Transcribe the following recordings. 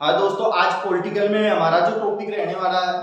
हाँ दोस्तों, आज पॉलिटिकल में हमारा जो टॉपिक रहने वाला है,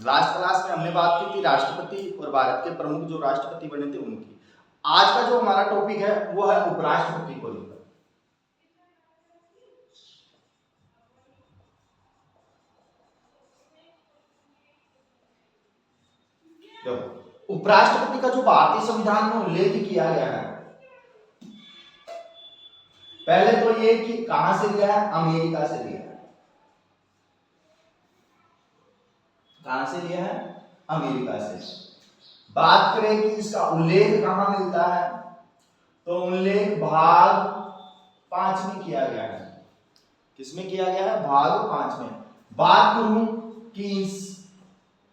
लास्ट क्लास में हमने बात की थी राष्ट्रपति और भारत के प्रमुख जो राष्ट्रपति बने थे उनकी। आज का जो हमारा टॉपिक है वो है उपराष्ट्रपति को लेकर। देखो, उपराष्ट्रपति का जो भारतीय संविधान में उल्लेख किया गया है, पहले तो ये कि कहां से लिया है, अमेरिका से लिया है। कहां से लिया है, अमेरिका से। बात करें कि इसका उल्लेख कहां मिलता है, तो उल्लेख भाग 5 में किया गया है। किसमें किया गया है, भाग 5 में। बात करूं कि इस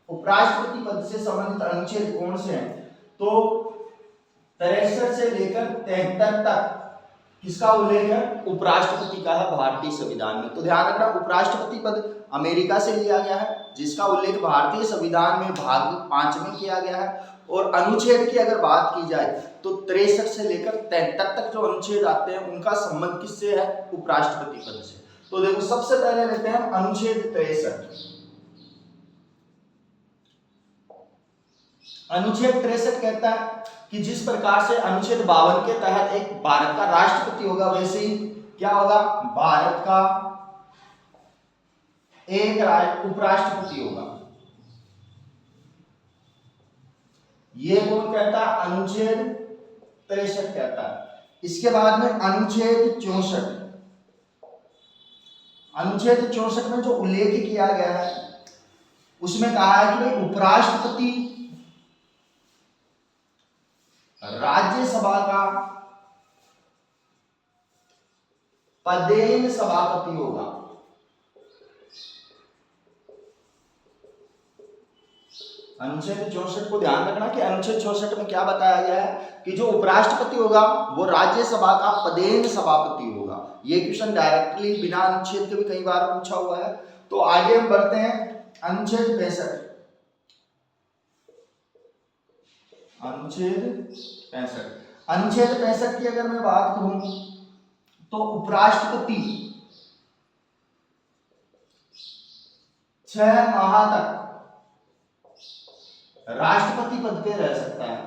उपराष्ट्रपति पद से संबंधित अनुच्छेद कौन से हैं, तो 63 से लेकर 73 तक किसका उल्लेख है, उपराष्ट्रपति का है भारतीय संविधान में। तो ध्यान रखना, उपराष्ट्रपति पद अमेरिका से लिया गया है, जिसका उल्लेख भारतीय संविधान में भाग 5 में किया गया है। और अनुच्छेद की अगर बात की जाए तो 63 से लेकर 73 तक जो अनुच्छेद आते हैं उनका संबंध किससे है, उपराष्ट्रपति पद से। तो देखो, सबसे पहले लेते हैं अनुच्छेद 63। अनुच्छेद 63 कहता है कि जिस प्रकार से अनुच्छेद 52 के तहत एक भारत का राष्ट्रपति होगा, वैसे ही क्या होगा, भारत का एक उपराष्ट्रपति होगा। ये कौन कहता है, अनुच्छेद 63 कहता है। इसके बाद में अनुच्छेद 64। अनुच्छेद 64 में जो उल्लेख किया गया है उसमें कहा है कि भाई उपराष्ट्रपति राज्यसभा का पदेन सभापति होगा। अनुच्छेद 64 को ध्यान रखना कि अनुच्छेद 64 में क्या बताया गया है कि जो उपराष्ट्रपति होगा वो राज्यसभा का पदेन सभापति होगा। ये क्वेश्चन डायरेक्टली बिना अनुच्छेद के भी कई बार पूछा हुआ है। तो आगे हम बढ़ते हैं अनुच्छेद 65। अनुच्छेद 65 की अगर मैं बात करूं तो उपराष्ट्रपति 6 माह तक राष्ट्रपति पद पे रह सकता है।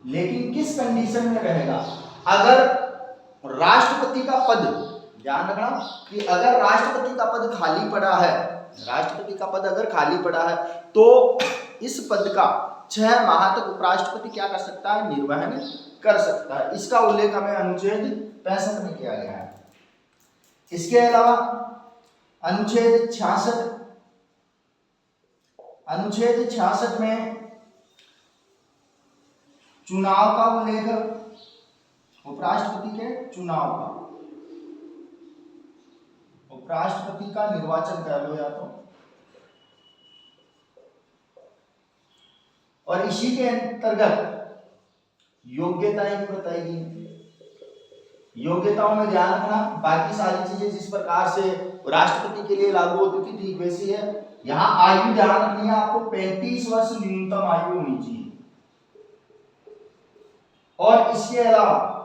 लेकिन किस कंडीशन में रहेगा, अगर राष्ट्रपति का पद, ध्यान रखना कि अगर राष्ट्रपति का पद खाली पड़ा है, राष्ट्रपति का पद अगर खाली पड़ा है तो इस पद का 6 माह तक उपराष्ट्रपति क्या कर सकता है, निर्वहन कर सकता है। इसका उल्लेख हमें अनुच्छेद 65 में किया गया है। इसके अलावा अनुच्छेद 66 में चुनाव का उल्लेख, उपराष्ट्रपति के चुनाव का, उपराष्ट्रपति का निर्वाचन कर लो या तो, और इसी के अंतर्गत योग्यताएं भी बताएगी। योग्यताओं में ध्यान रखना, बाकी सारी चीजें जिस प्रकार से राष्ट्रपति के लिए लागू होती थी ठीक वैसी है। यहां आयु ध्यान रखनी है आपको, 35 वर्ष न्यूनतम आयु होनी चाहिए। और इसके अलावा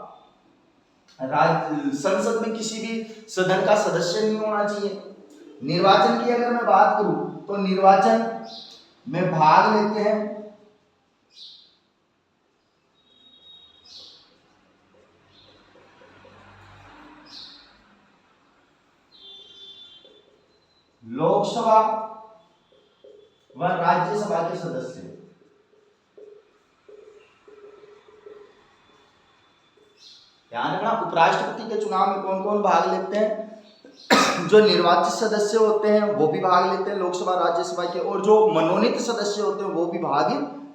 संसद में किसी भी सदन का सदस्य नहीं होना चाहिए। निर्वाचन की अगर मैं बात करूं तो निर्वाचन में भाग लेते हैं लोकसभा व राज्यसभा के सदस्य। ध्यान रखना, उपराष्ट्रपति के चुनाव में कौन कौन भाग लेते हैं, जो निर्वाचित सदस्य होते हैं वो भी भाग लेते हैं लोकसभा राज्यसभा के, और जो मनोनीत सदस्य होते हैं वो भी भाग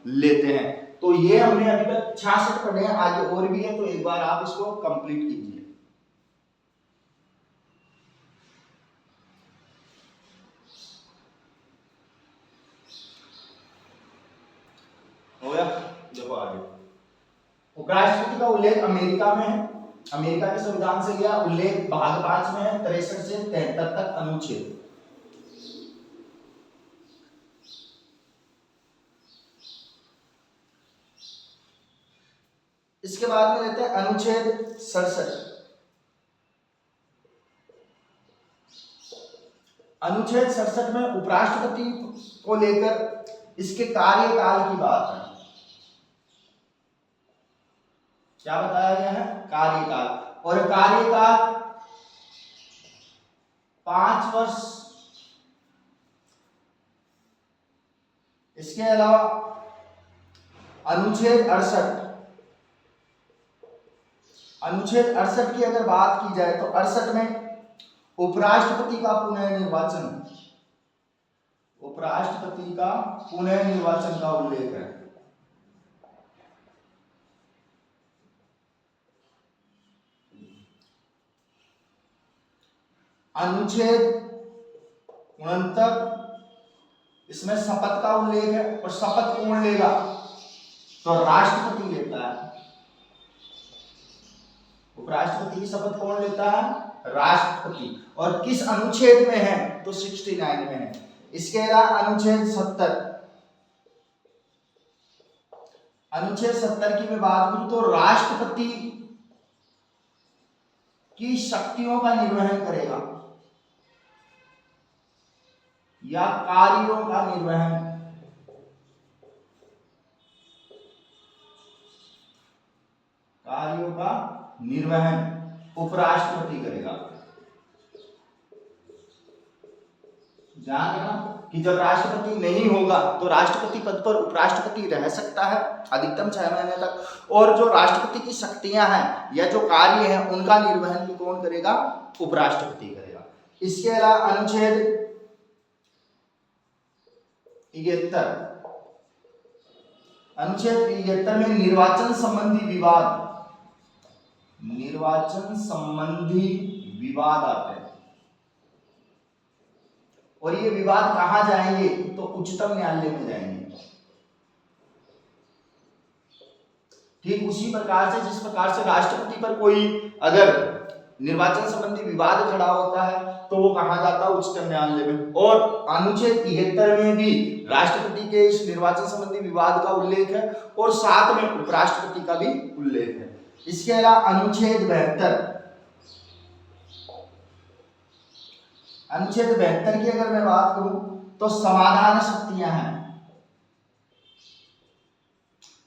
लेते हैं। तो ये हमने अभी तक 66 पढ़े हैं, आगे और भी है, तो एक बार आप इसको कंप्लीट कीजिए। हो गया, देखो आगे उपराष्ट्रपति का उल्लेख अमेरिका में है, अमेरिका के संविधान से लिया। उल्लेख भाग 5 में है, 63 से 73 तक अनुच्छेद। इसके बाद में लेते हैं अनुच्छेद 67। अनुच्छेद 67 में उपराष्ट्रपति को लेकर इसके कार्यकाल की बात है। क्या बताया गया है? कार्यकाल। और कार्यकाल 5 वर्ष। इसके अलावा अनुच्छेद 68 की अगर बात की जाए तो 68 में उपराष्ट्रपति का पुनः निर्वाचन का उल्लेख है। अनुच्छेद 69 इसमें शपथ का उल्लेख है। और शपथ कौन लेगा? तो राष्ट्रपति लेता है। उपराष्ट्रपति की शपथ कौन लेता है? राष्ट्रपति। और किस अनुच्छेद में है? तो 69 में है। इसके अलावा अनुच्छेद 70 की मैं बात करूं तो राष्ट्रपति की शक्तियों का निर्वहन करेगा या कार्यों का निर्वहन उपराष्ट्रपति करेगा। ध्यान रखना कि जब राष्ट्रपति नहीं होगा तो राष्ट्रपति पद पर उपराष्ट्रपति रह सकता है अधिकतम 6 महीने तक। और जो राष्ट्रपति की शक्तियां हैं या जो कार्य हैं उनका निर्वहन भी कौन करेगा? उपराष्ट्रपति करेगा। इसके अलावा अनुच्छेद 73 में निर्वाचन संबंधी विवाद आते हैं। और ये विवाद कहां जाएंगे? तो उच्चतम न्यायालय में जाएंगे। ठीक उसी प्रकार से जिस प्रकार से राष्ट्रपति पर कोई अगर निर्वाचन संबंधी विवाद खड़ा होता है तो वो कहा जाता है? उच्चतम न्यायालय में। और अनुच्छेद 73 में भी राष्ट्रपति के इस निर्वाचन संबंधी विवाद का उल्लेख है और साथ में उपराष्ट्रपति का भी उल्लेख है। इसके अलावा अनुच्छेद 72 की अगर मैं बात करूं तो समाधान शक्तियां हैं।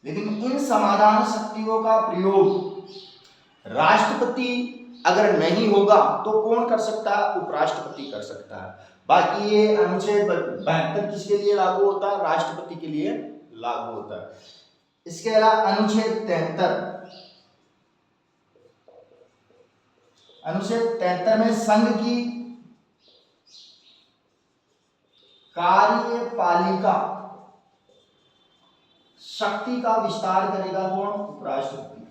लेकिन इन समाधान शक्तियों का प्रयोग राष्ट्रपति अगर नहीं होगा तो कौन कर सकता है? उपराष्ट्रपति कर सकता है। बाकी ये अनुच्छेद 72 किसके लिए लागू होता है? राष्ट्रपति के लिए लागू होता है। इसके अलावा अनुच्छेद 73 में संघ की कार्यपालिका शक्ति का विस्तार करेगा कौन? उपराष्ट्रपति।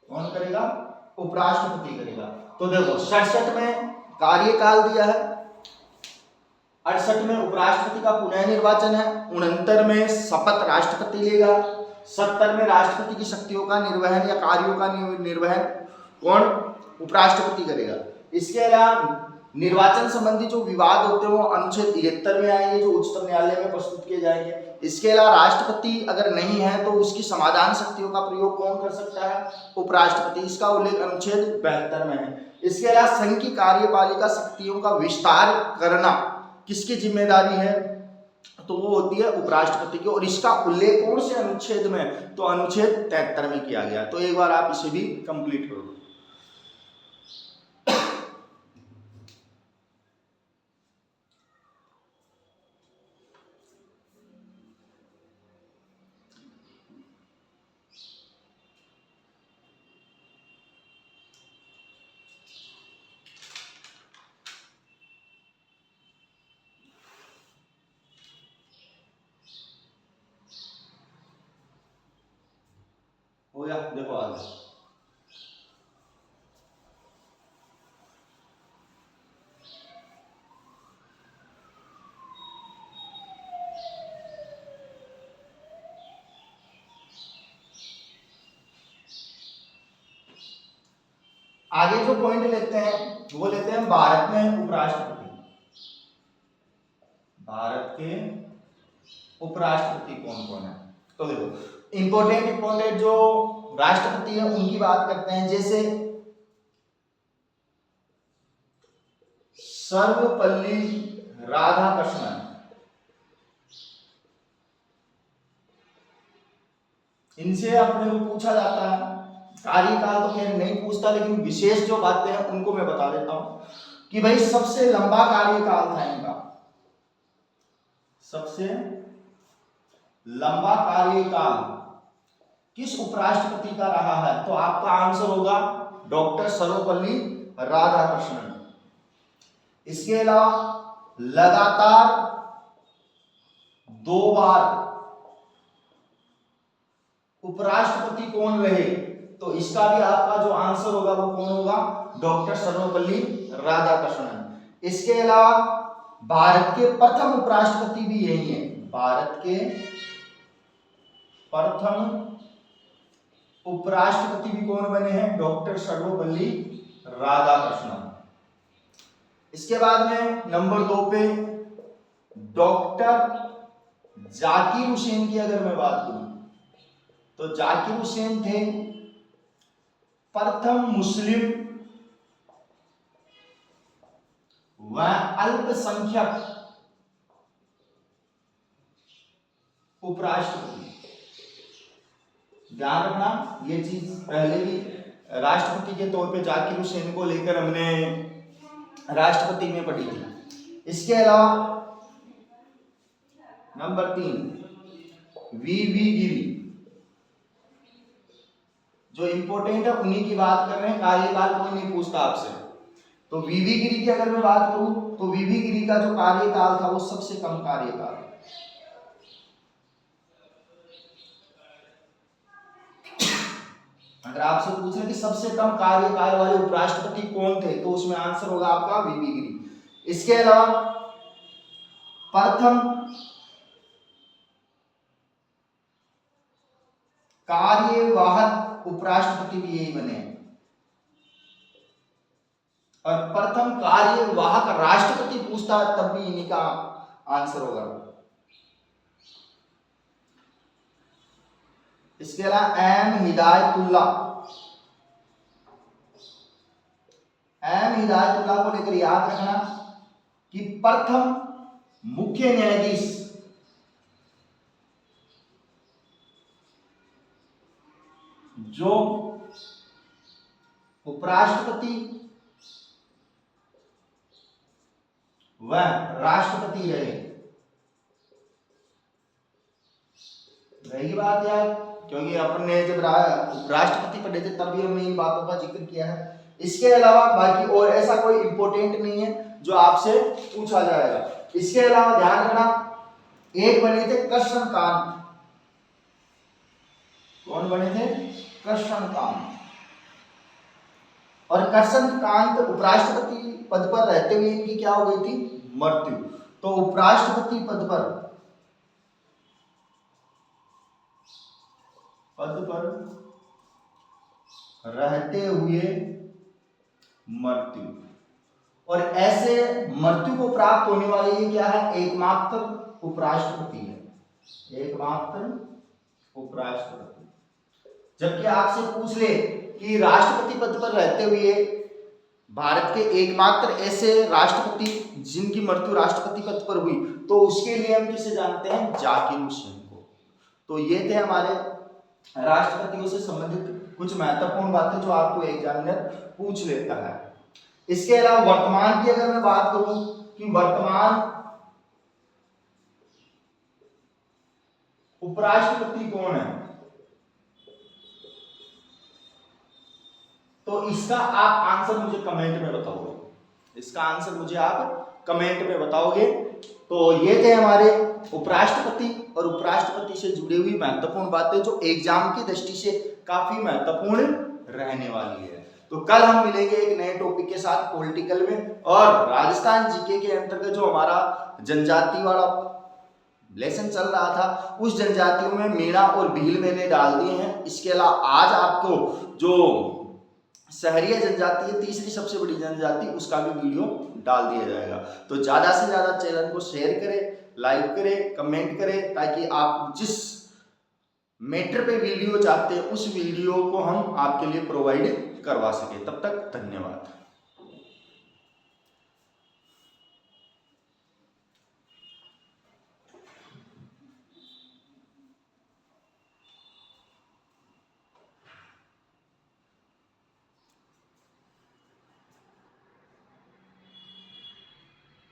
कौन करेगा? उपराष्ट्रपति करेगा। तो देखो 67 में कार्यकाल दिया है, 68 में उपराष्ट्रपति का पुनः निर्वाचन है, 69 में शपथ राष्ट्रपति लेगा, 70 में राष्ट्रपति की शक्तियों का निर्वहन या कार्यों का निर्वहन कौन? उपराष्ट्रपति करेगा। इसके अलावा निर्वाचन संबंधी जो विवाद होते हैं वो अनुच्छेद 73 में आएंगे जो उच्चतम न्यायालय में प्रस्तुत किए जाएंगे। इसके अलावा राष्ट्रपति अगर नहीं है तो उसकी समाधान शक्तियों का प्रयोग कौन कर सकता है? उपराष्ट्रपति। इसका उल्लेख अनुच्छेद 72 में है। इसके अलावा संघ की कार्यपालिका शक्तियों का विस्तार करना किसकी जिम्मेदारी है? तो वो होती है उपराष्ट्रपति की। और इसका उल्लेख कौन से अनुच्छेद में? तो अनुच्छेद 73 में किया गया। तो एक बार आप इसे भी कंप्लीट करो। हो गया? देखो आगे जो पॉइंट लेते हैं वो लेते हैं भारत में उपराष्ट्रपति। भारत के उपराष्ट्रपति कौन कौन है? तो देखो इंपॉर्टेंट जो राष्ट्रपति है उनकी बात करते हैं, जैसे सर्वपल्ली राधाकृष्णन, इनसे अपने को पूछा जाता है। कार्यकाल तो खैर नहीं पूछता, लेकिन विशेष जो बातें हैं उनको मैं बता देता हूं कि भाई सबसे लंबा कार्यकाल था इनका, सबसे लंबा कार्यकाल किस उपराष्ट्रपति का रहा है? तो आपका आंसर होगा डॉक्टर सर्वपल्ली राधाकृष्णन। इसके अलावा लगातार 2 बार उपराष्ट्रपति कौन रहे? तो इसका भी आपका जो आंसर होगा वो कौन होगा? डॉक्टर सर्वपल्ली राधाकृष्णन। इसके अलावा भारत के प्रथम उपराष्ट्रपति भी यही है। भारत के प्रथम उपराष्ट्रपति भी कौन बने हैं? डॉक्टर सर्वपल्ली राधाकृष्णन। इसके बाद में नंबर 2 पे डॉक्टर जाकिर हुसैन की अगर मैं बात करूं तो जाकिर हुसैन थे प्रथम मुस्लिम व अल्पसंख्यक उपराष्ट्रपति। ध्यान रखना ये चीज, पहले भी राष्ट्रपति के तौर पे जाकिर हुसैन को लेकर हमने राष्ट्रपति में पढ़ी थी। इसके अलावा नंबर 3 वीवी गिरी, जो इंपॉर्टेंट है उन्हीं की बात कर रहे हैं, कार्यकाल कोई नहीं पूछता आपसे। तो वीवी गिरी की अगर मैं बात करूं तो वीवी गिरी का जो कार्यकाल था वो सबसे कम कार्यकाल। अगर आपसे पूछ रहे कि सबसे कम कार्यकाल वाले उपराष्ट्रपति कौन थे तो उसमें आंसर होगा आपका वीवी गिरी। इसके अलावा प्रथम कार्यवाहक उपराष्ट्रपति भी यही बने, और प्रथम कार्यवाहक राष्ट्रपति पूछता तब भी इन्हीं का आंसर होगा। इसके अलावा एम हिदायतुल्ला को लेकर याद रखना कि प्रथम मुख्य न्यायाधीश जो उपराष्ट्रपति व राष्ट्रपति रहेगी बात यार, क्योंकि अपन ने जब राष्ट्रपति पढ़े थे तभी हमने इन बातों का जिक्र किया है। इसके अलावा बाकी और ऐसा कोई इंपॉर्टेंट नहीं है जो आपसे पूछा जाएगा। इसके अलावा ध्यान रखना एक बने थे कृष्णकांत। कौन बने थे? कृष्णकांत। और कृष्णकांत उपराष्ट्रपति पद पर रहते हुए इनकी क्या हो गई थी? मृत्यु। तो उपराष्ट्रपति पद पर रहते हुए मृत्यु, और ऐसे मृत्यु को प्राप्त होने वाले ये क्या है? एकमात्र उपराष्ट्रपति है, एकमात्र उपराष्ट्रपति। जबकि आपसे पूछ ले कि राष्ट्रपति पद पर रहते हुए भारत के एकमात्र ऐसे राष्ट्रपति जिनकी मृत्यु राष्ट्रपति पद पर हुई, तो उसके लिए हम किसे जानते हैं? जाकिर हुसैन को। तो ये थे हमारे राष्ट्रपतियों से संबंधित कुछ महत्वपूर्ण बातें जो आपको एग्जामिनर पूछ लेता है। इसके अलावा वर्तमान की अगर मैं बात करूं कि वर्तमान उपराष्ट्रपति कौन है, तो इसका आप आंसर मुझे कमेंट में बताओगे। इसका आंसर मुझे आप कमेंट में बताओगे। तो ये थे हमारे उपराष्ट्रपति और उपराष्ट्रपति से जुड़ी हुई महत्वपूर्ण बातें जो एग्जाम की दृष्टि से काफी महत्वपूर्ण रहने वाली है। तो कल हम मिलेंगे एक नए टॉपिक के साथ पॉलिटिकल में, और राजस्थान जीके के अंतर्गत जो हमारा जनजाति वाला लेसन चल रहा था उस जनजातियों में मीणा और भील मैंने डाल दिए हैं। इसके अलावा आज आपको जो शहरीय जनजाति है, तीसरी सबसे बड़ी जनजाति, उसका भी वीडियो डाल दिया जाएगा। तो ज्यादा से ज्यादा चैनल को शेयर करें, लाइक करें, कमेंट करें, ताकि आप जिस मैटर पे वीडियो चाहते हैं उस वीडियो को हम आपके लिए प्रोवाइड करवा सके। तब तक धन्यवाद।